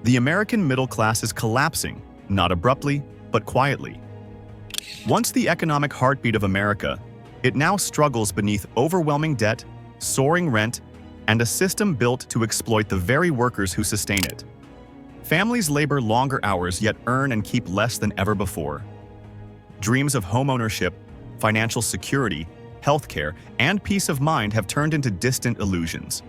The American middle class is collapsing, not abruptly, but quietly. Once the economic heartbeat of America, it now struggles beneath overwhelming debt, soaring rent, and a system built to exploit the very workers who sustain it. Families labor longer hours yet earn and keep less than ever before. Dreams of homeownership, financial security, healthcare, and peace of mind have turned into distant illusions.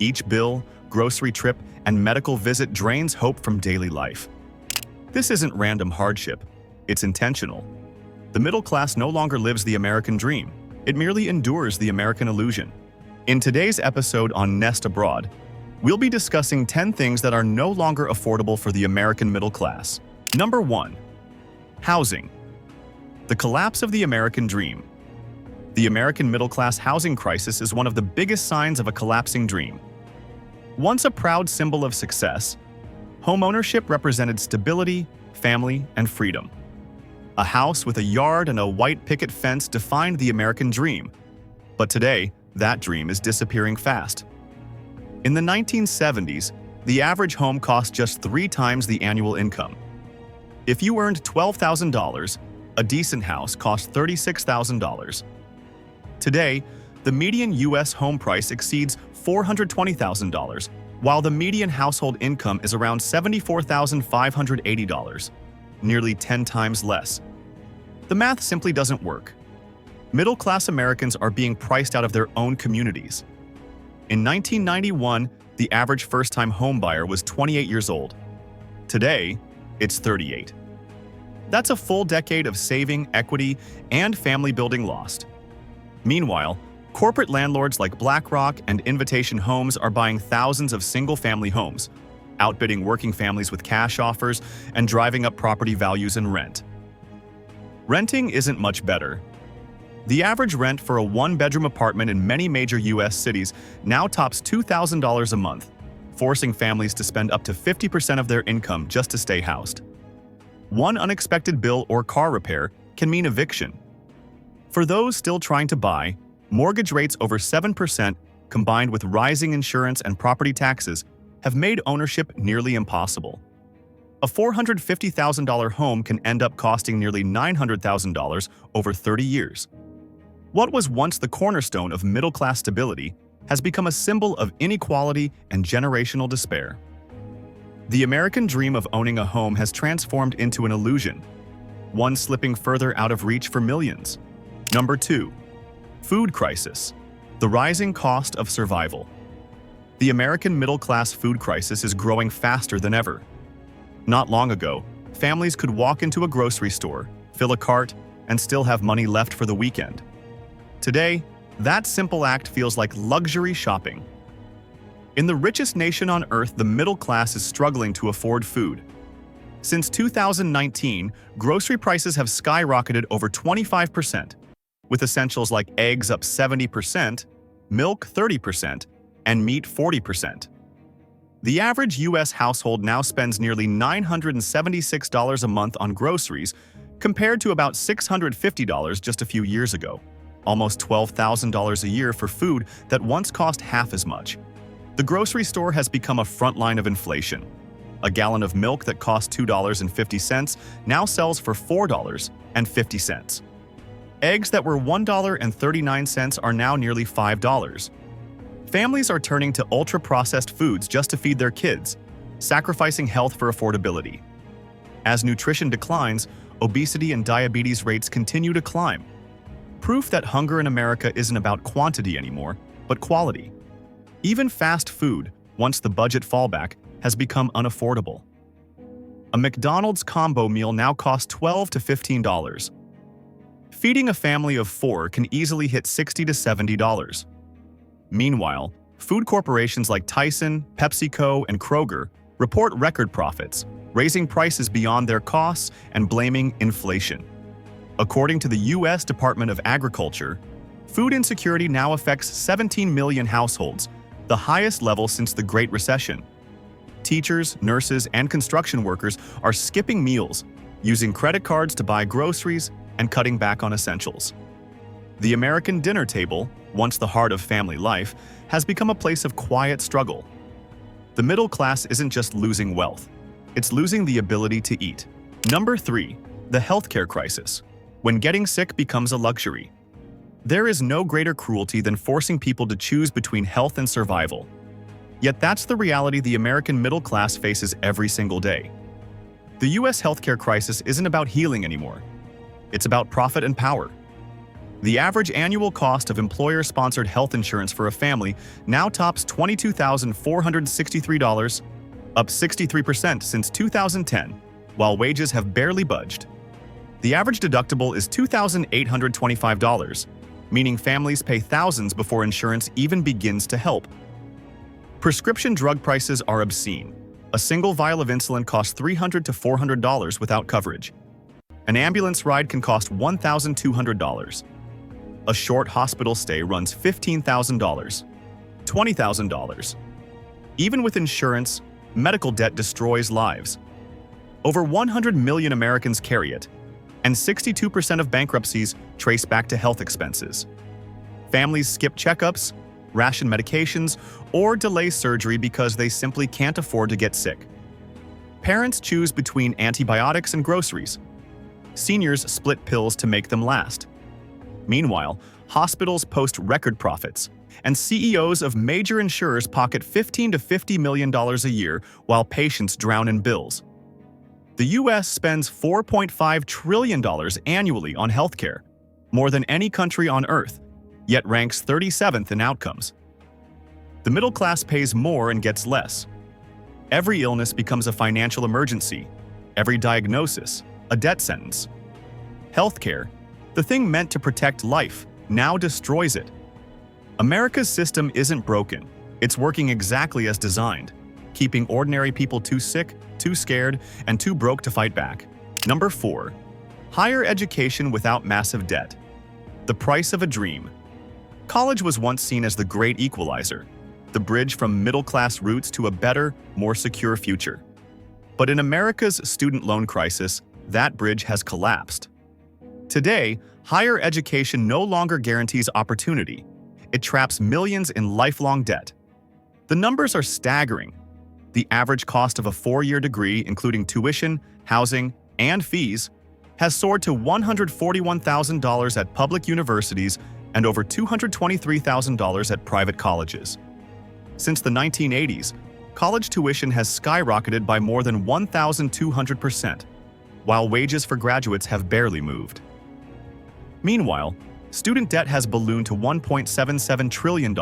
Each bill, grocery trip, and medical visit drains hope from daily life. This isn't random hardship, it's intentional. The middle class no longer lives the American dream, it merely endures the American illusion. In today's episode on Nest Abroad, we'll be discussing 10 things that are no longer affordable for the American middle class. Number 1. Housing. The collapse of the American dream. The American middle-class housing crisis is one of the biggest signs of a collapsing dream. Once a proud symbol of success, homeownership represented stability, family, and freedom. A house with a yard and a white picket fence defined the American dream. But today, that dream is disappearing fast. In the 1970s, the average home cost just 3 times the annual income. If you earned $12,000, a decent house cost $36,000. Today, the median U.S. home price exceeds $420,000, while the median household income is around $74,580, nearly 10 times less. The math simply doesn't work. Middle-class Americans are being priced out of their own communities. In 1991, the average first-time homebuyer was 28 years old. Today, it's 38. That's a full decade of saving, equity, and family building lost. Meanwhile, corporate landlords like BlackRock and Invitation Homes are buying thousands of single-family homes, outbidding working families with cash offers and driving up property values and rent. Renting isn't much better. The average rent for a one-bedroom apartment in many major U.S. cities now tops $2,000 a month, forcing families to spend up to 50% of their income just to stay housed. One unexpected bill or car repair can mean eviction. For those still trying to buy, mortgage rates over 7% combined with rising insurance and property taxes have made ownership nearly impossible. A $450,000 home can end up costing nearly $900,000 over 30 years. What was once the cornerstone of middle-class stability has become a symbol of inequality and generational despair. The American dream of owning a home has transformed into an illusion, one slipping further out of reach for millions. Number 2. Food crisis. The rising cost of survival. The American middle-class food crisis is growing faster than ever. Not long ago, families could walk into a grocery store, fill a cart, and still have money left for the weekend. Today, that simple act feels like luxury shopping. In the richest nation on earth, the middle class is struggling to afford food. Since 2019, grocery prices have skyrocketed over 25%, with essentials like eggs up 70%, milk 30%, and meat 40%. The average U.S. household now spends nearly $976 a month on groceries, compared to about $650 just a few years ago, almost $12,000 a year for food that once cost half as much. The grocery store has become a front line of inflation. A gallon of milk that cost $2.50 now sells for $4.50. Eggs that were $1.39 are now nearly $5. Families are turning to ultra-processed foods just to feed their kids, sacrificing health for affordability. As nutrition declines, obesity and diabetes rates continue to climb. Proof that hunger in America isn't about quantity anymore, but quality. Even fast food, once the budget fallback, has become unaffordable. A McDonald's combo meal now costs $12 to $15. Feeding a family of 4 can easily hit $60 to $70. Meanwhile, food corporations like Tyson, PepsiCo, and Kroger report record profits, raising prices beyond their costs and blaming inflation. According to the U.S. Department of Agriculture, food insecurity now affects 17 million households, the highest level since the Great Recession. Teachers, nurses, and construction workers are skipping meals, using credit cards to buy groceries, and cutting back on essentials. The American dinner table, once the heart of family life, has become a place of quiet struggle. The middle class isn't just losing wealth, it's losing the ability to eat. Number 3. The healthcare crisis. When getting sick becomes a luxury. There is no greater cruelty than forcing people to choose between health and survival. Yet that's the reality the American middle class faces every single day. The US healthcare crisis isn't about healing anymore. It's about profit and power. The average annual cost of employer-sponsored health insurance for a family now tops $22,463, up 63% since 2010, while wages have barely budged. The average deductible is $2,825, meaning families pay thousands before insurance even begins to help. Prescription drug prices are obscene. A single vial of insulin costs $300 to $400 without coverage. An ambulance ride can cost $1,200. A short hospital stay runs $15,000, $20,000. Even with insurance, medical debt destroys lives. Over 100 million Americans carry it, and 62% of bankruptcies trace back to health expenses. Families skip checkups, ration medications, or delay surgery because they simply can't afford to get sick. Parents choose between antibiotics and groceries. Seniors split pills to make them last. Meanwhile, hospitals post record profits, and CEOs of major insurers pocket $15 to $50 million a year while patients drown in bills. The U.S. spends $4.5 trillion annually on healthcare, more than any country on Earth, yet ranks 37th in outcomes. The middle class pays more and gets less. Every illness becomes a financial emergency, every diagnosis a death sentence. Healthcare, the thing meant to protect life, now destroys it. America's system isn't broken. It's working exactly as designed, keeping ordinary people too sick, too scared, and too broke to fight back. Number 4. Higher education without massive debt. The price of a dream. College was once seen as the great equalizer, the bridge from middle-class roots to a better, more secure future. But in America's student loan crisis, that bridge has collapsed. Today, higher education no longer guarantees opportunity. It traps millions in lifelong debt. The numbers are staggering. The average cost of a 4-year degree, including tuition, housing, and fees, has soared to $141,000 at public universities and over $223,000 at private colleges. Since the 1980s, college tuition has skyrocketed by more than 1,200%, while wages for graduates have barely moved. Meanwhile, student debt has ballooned to $1.77 trillion,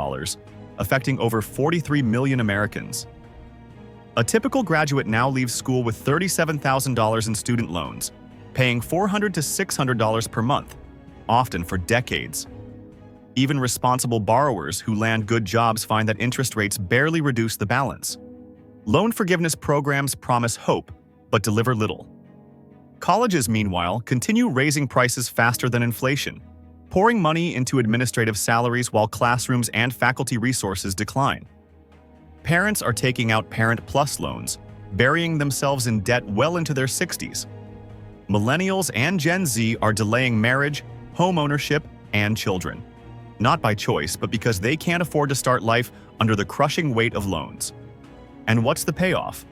affecting over 43 million Americans. A typical graduate now leaves school with $37,000 in student loans, paying $400 to $600 per month, often for decades. Even responsible borrowers who land good jobs find that interest rates barely reduce the balance. Loan forgiveness programs promise hope, but deliver little. Colleges, meanwhile, continue raising prices faster than inflation, pouring money into administrative salaries while classrooms and faculty resources decline. Parents are taking out Parent Plus loans, burying themselves in debt well into their 60s. Millennials and Gen Z are delaying marriage, home ownership, and children. Not by choice, but because they can't afford to start life under the crushing weight of loans. And what's the payoff?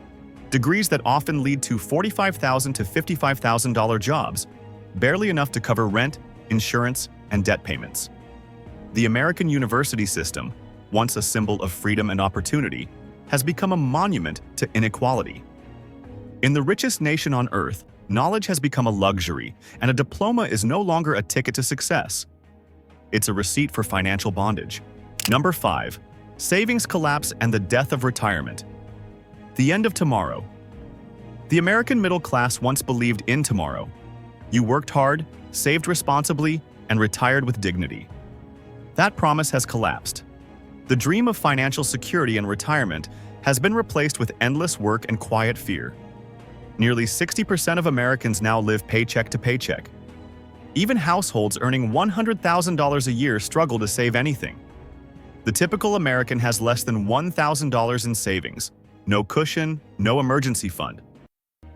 Degrees that often lead to $45,000 to $55,000 jobs, barely enough to cover rent, insurance, and debt payments. The American university system, once a symbol of freedom and opportunity, has become a monument to inequality. In the richest nation on earth, knowledge has become a luxury, and a diploma is no longer a ticket to success. It's a receipt for financial bondage. Number 5. Savings collapse and the death of retirement. The end of tomorrow. The American middle class once believed in tomorrow. You worked hard, saved responsibly, and retired with dignity. That promise has collapsed. The dream of financial security and retirement has been replaced with endless work and quiet fear. Nearly 60% of Americans now live paycheck to paycheck. Even households earning $100,000 a year struggle to save anything. The typical American has less than $1,000 in savings, no cushion, no emergency fund.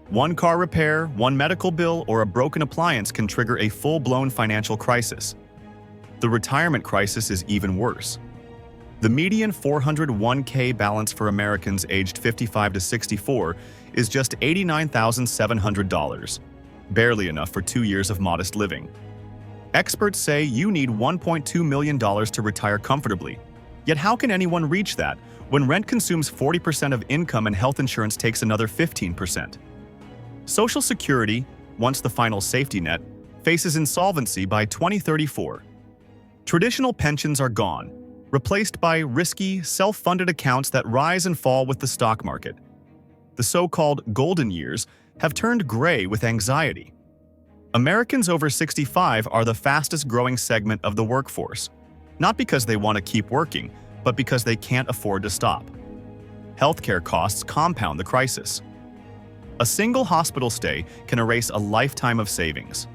One car repair, one medical bill, or a broken appliance can trigger a full-blown financial crisis. The retirement crisis is even worse. The median 401k balance for Americans aged 55 to 64 is just $89,700, barely enough for 2 years of modest living. Experts say you need $1.2 million to retire comfortably. Yet how can anyone reach that when rent consumes 40% of income and health insurance takes another 15%? Social Security, once the final safety net, faces insolvency by 2034. Traditional pensions are gone, replaced by risky, self-funded accounts that rise and fall with the stock market. The so-called golden years have turned gray with anxiety. Americans over 65 are the fastest-growing segment of the workforce, not because they want to keep working, but because they can't afford to stop. Healthcare costs compound the crisis. A single hospital stay can erase a lifetime of savings.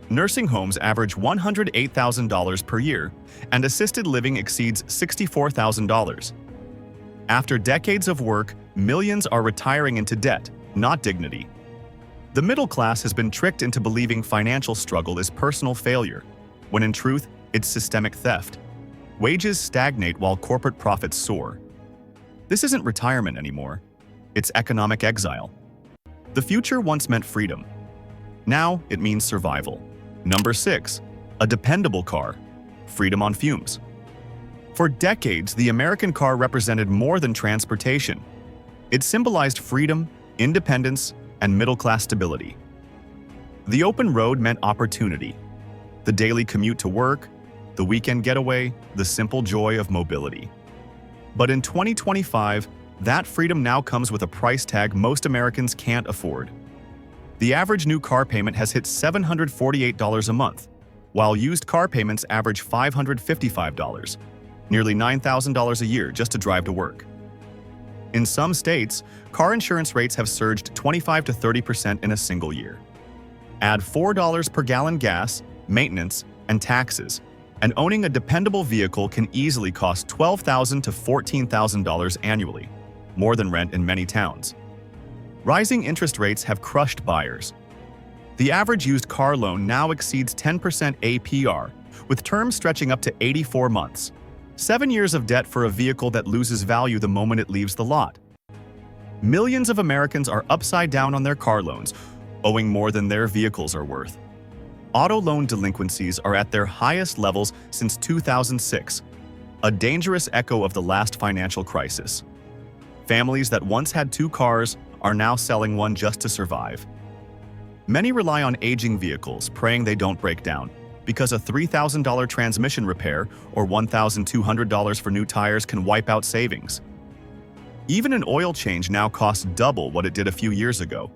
Nursing homes average $108,000 per year, and assisted living exceeds $64,000. After decades of work, millions are retiring into debt, not dignity. The middle class has been tricked into believing financial struggle is personal failure, when in truth, it's systemic theft. Wages stagnate while corporate profits soar. This isn't retirement anymore. It's economic exile. The future once meant freedom. Now it means survival. Number 6. A dependable car. Freedom on fumes. For decades, the American car represented more than transportation. It symbolized freedom, independence, and middle-class stability. The open road meant opportunity. The daily commute to work, the weekend getaway, the simple joy of mobility. But in 2025, that freedom now comes with a price tag most Americans can't afford. The average new car payment has hit $748 a month, while used car payments average $555, nearly $9,000 a year just to drive to work. In some states, car insurance rates have surged 25 to 30% in a single year. Add $4 per gallon gas, maintenance, and taxes, and owning a dependable vehicle can easily cost $12,000 to $14,000 annually, more than rent in many towns. Rising interest rates have crushed buyers. The average used car loan now exceeds 10% APR, with terms stretching up to 84 months. 7 years of debt for a vehicle that loses value the moment it leaves the lot. Millions of Americans are upside down on their car loans, owing more than their vehicles are worth. Auto loan delinquencies are at their highest levels since 2006, a dangerous echo of the last financial crisis. Families that once had 2 cars are now selling one just to survive. Many rely on aging vehicles, praying they don't break down, because a $3,000 transmission repair or $1,200 for new tires can wipe out savings. Even an oil change now costs double what it did a few years ago.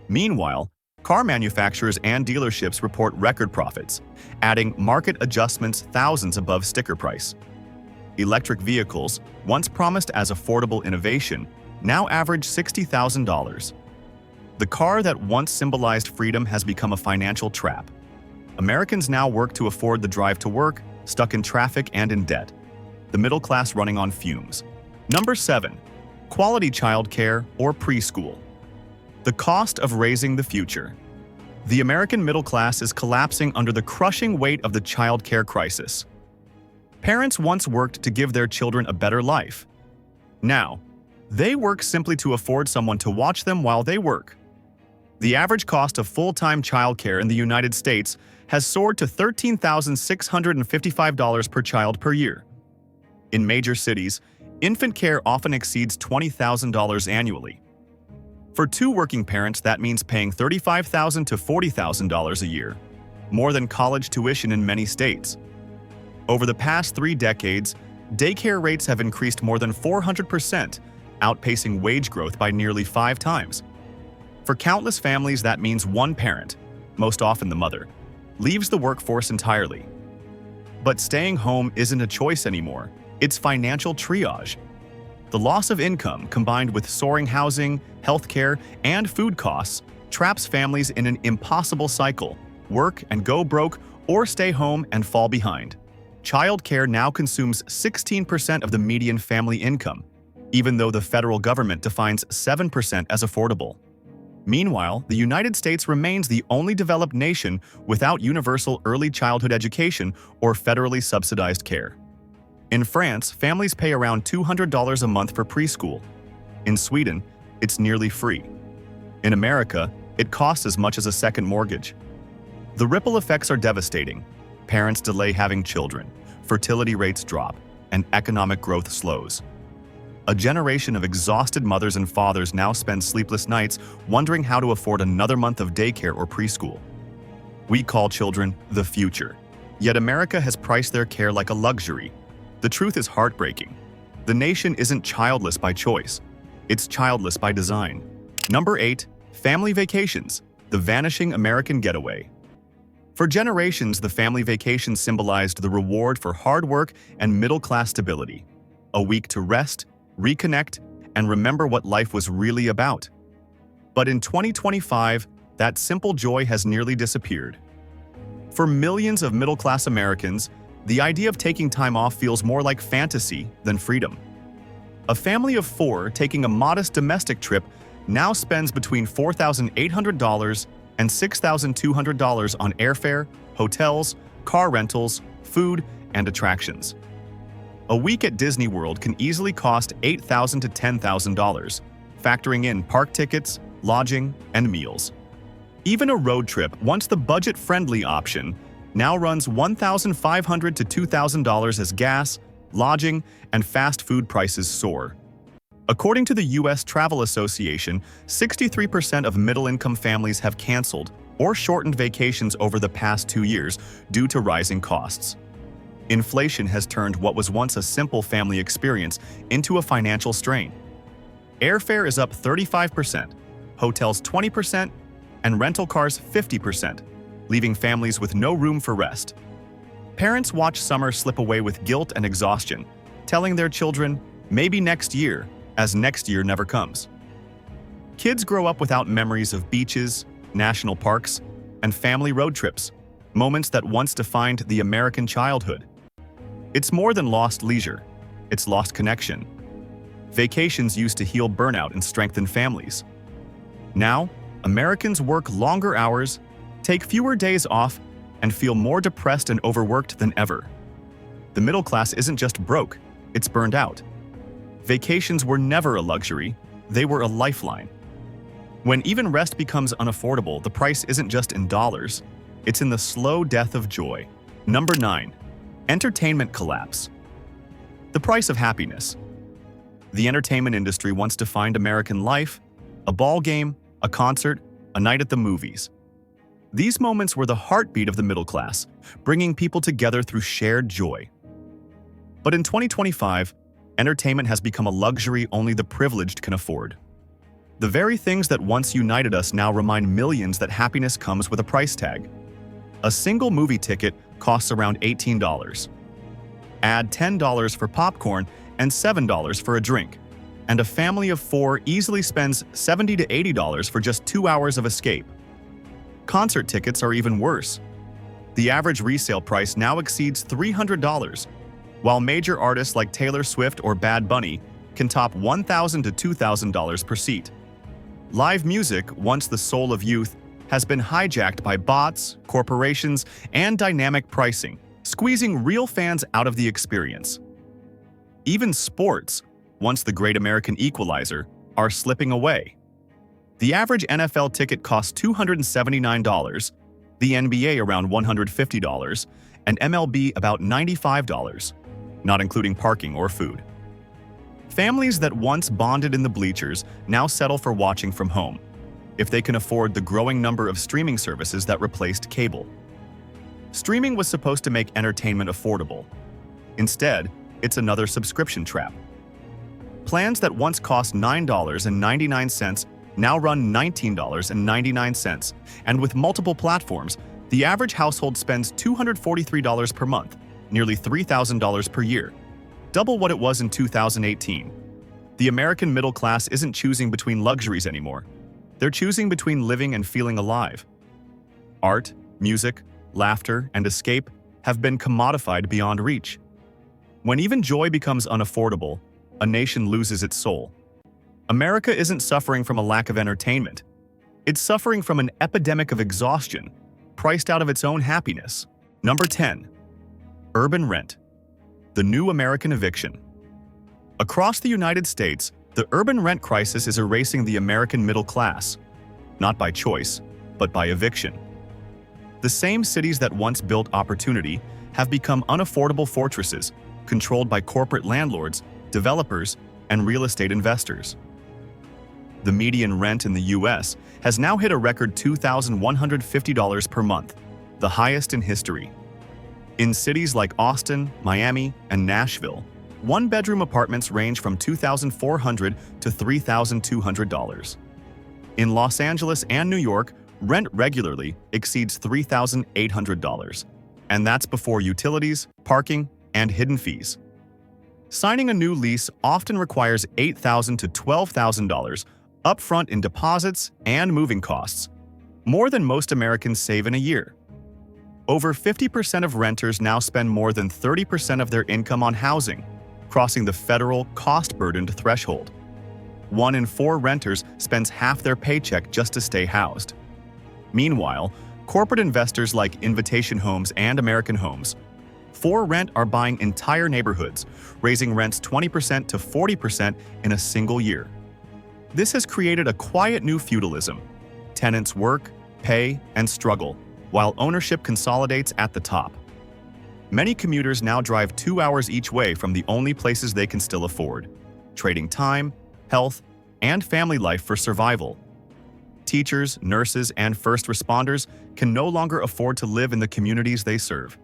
Meanwhile, car manufacturers and dealerships report record profits, adding market adjustments thousands above sticker price. Electric vehicles, once promised as affordable innovation, now average $60,000. The car that once symbolized freedom has become a financial trap. Americans now work to afford the drive to work, stuck in traffic and in debt. The middle class running on fumes. Number 7. Quality childcare or preschool. The cost of raising the future. The American middle class is collapsing under the crushing weight of the childcare crisis. Parents once worked to give their children a better life. Now, they work simply to afford someone to watch them while they work. The average cost of full-time childcare in the United States has soared to $13,655 per child per year. In major cities, infant care often exceeds $20,000 annually. For 2 working parents, that means paying $35,000 to $40,000 a year, more than college tuition in many states. Over the past 3 decades, daycare rates have increased more than 400%, outpacing wage growth by nearly 5 times. For countless families, that means one parent, most often the mother, leaves the workforce entirely. But staying home isn't a choice anymore. It's financial triage. The loss of income, combined with soaring housing, healthcare, and food costs, traps families in an impossible cycle: work and go broke, or stay home and fall behind. Childcare now consumes 16% of the median family income, even though the federal government defines 7% as affordable. Meanwhile, the United States remains the only developed nation without universal early childhood education or federally subsidized care. In France, families pay around $200 a month for preschool. In Sweden, it's nearly free. In America, it costs as much as a second mortgage. The ripple effects are devastating. Parents delay having children, fertility rates drop, and economic growth slows. A generation of exhausted mothers and fathers now spend sleepless nights wondering how to afford another month of daycare or preschool. We call children the future, yet America has priced their care like a luxury. The truth is heartbreaking. The nation isn't childless by choice. It's childless by design. Number 8. Family vacations, the vanishing American getaway. For generations, the family vacation symbolized the reward for hard work and middle-class stability. A week to rest, reconnect, and remember what life was really about. But in 2025, that simple joy has nearly disappeared. For millions of middle-class Americans, the idea of taking time off feels more like fantasy than freedom. A family of 4 taking a modest domestic trip now spends between $4,800 and $6,200 on airfare, hotels, car rentals, food, and attractions. A week at Disney World can easily cost $8,000 to $10,000, factoring in park tickets, lodging, and meals. Even a road trip, once the budget-friendly option, now runs $1,500 to $2,000 as gas, lodging, and fast food prices soar. According to the U.S. Travel Association, 63% of middle-income families have canceled or shortened vacations over the past 2 years due to rising costs. Inflation has turned what was once a simple family experience into a financial strain. Airfare is up 35%, hotels 20%, and rental cars 50%, leaving families with no room for rest. Parents watch summer slip away with guilt and exhaustion, telling their children, maybe next year, as next year never comes. Kids grow up without memories of beaches, national parks, and family road trips, moments that once defined the American childhood. It's more than lost leisure, it's lost connection. Vacations used to heal burnout and strengthen families. Now, Americans work longer hours, take fewer days off, and feel more depressed and overworked than ever. The middle class isn't just broke, it's burned out. Vacations were never a luxury, they were a lifeline. When even rest becomes unaffordable, the price isn't just in dollars, it's in the slow death of joy. Number 9. Entertainment collapse. The price of happiness. The entertainment industry once defined American life: a ball game, a concert, a night at the movies. These moments were the heartbeat of the middle class, bringing people together through shared joy. But in 2025, entertainment has become a luxury only the privileged can afford. The very things that once united us now remind millions that happiness comes with a price tag. A single movie ticket costs around $18. Add $10 for popcorn and $7 for a drink, and a family of 4 easily spends $70 to $80 for just 2 hours of escape. Concert tickets are even worse. The average resale price now exceeds $300, while major artists like Taylor Swift or Bad Bunny can top $1,000 to $2,000 per seat. Live music, once the soul of youth, has been hijacked by bots, corporations, and dynamic pricing, squeezing real fans out of the experience. Even sports, once the great American equalizer, are slipping away. The average NFL ticket costs $279, the NBA around $150, and MLB about $95, not including parking or food. Families that once bonded in the bleachers now settle for watching from home, if they can afford the growing number of streaming services that replaced cable. Streaming was supposed to make entertainment affordable. Instead, it's another subscription trap. Plans that once cost $9.99 now run $19.99, and with multiple platforms, the average household spends $243 per month, nearly $3,000 per year, double what it was in 2018. The American middle class isn't choosing between luxuries anymore. They're choosing between living and feeling alive. Art, music, laughter, and escape have been commodified beyond reach. When even joy becomes unaffordable, a nation loses its soul. America isn't suffering from a lack of entertainment. It's suffering from an epidemic of exhaustion, priced out of its own happiness. Number 10. Urban rent. the new American eviction. Across the United States, the urban rent crisis is erasing the American middle class, not by choice, but by eviction. The same cities that once built opportunity have become unaffordable fortresses, controlled by corporate landlords, developers, and real estate investors. The median rent in the U.S. has now hit a record $2,150 per month, the highest in history. In cities like Austin, Miami, and Nashville, one-bedroom apartments range from $2,400 to $3,200. In Los Angeles and New York, rent regularly exceeds $3,800, and that's before utilities, parking, and hidden fees. Signing a new lease often requires $8,000 to $12,000 upfront in deposits and moving costs, more than most Americans save in a year. Over 50% of renters now spend more than 30% of their income on housing, crossing the federal cost-burdened threshold. 1 in 4 renters spends half their paycheck just to stay housed. Meanwhile, corporate investors like Invitation Homes and American Homes for rent are buying entire neighborhoods, raising rents 20% to 40% in a single year. This has created a quiet new feudalism. Tenants work, pay, and struggle, while ownership consolidates at the top. Many commuters now drive 2 hours each way from the only places they can still afford, trading time, health, and family life for survival. Teachers, nurses, and first responders can no longer afford to live in the communities they serve.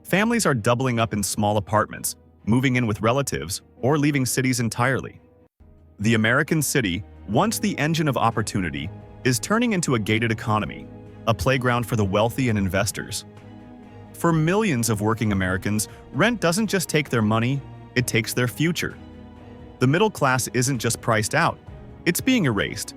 Families are doubling up in small apartments, moving in with relatives, or leaving cities entirely. The American city, once the engine of opportunity, is turning into a gated economy, a playground for the wealthy and investors. For millions of working Americans, rent doesn't just take their money, it takes their future. The middle class isn't just priced out, it's being erased,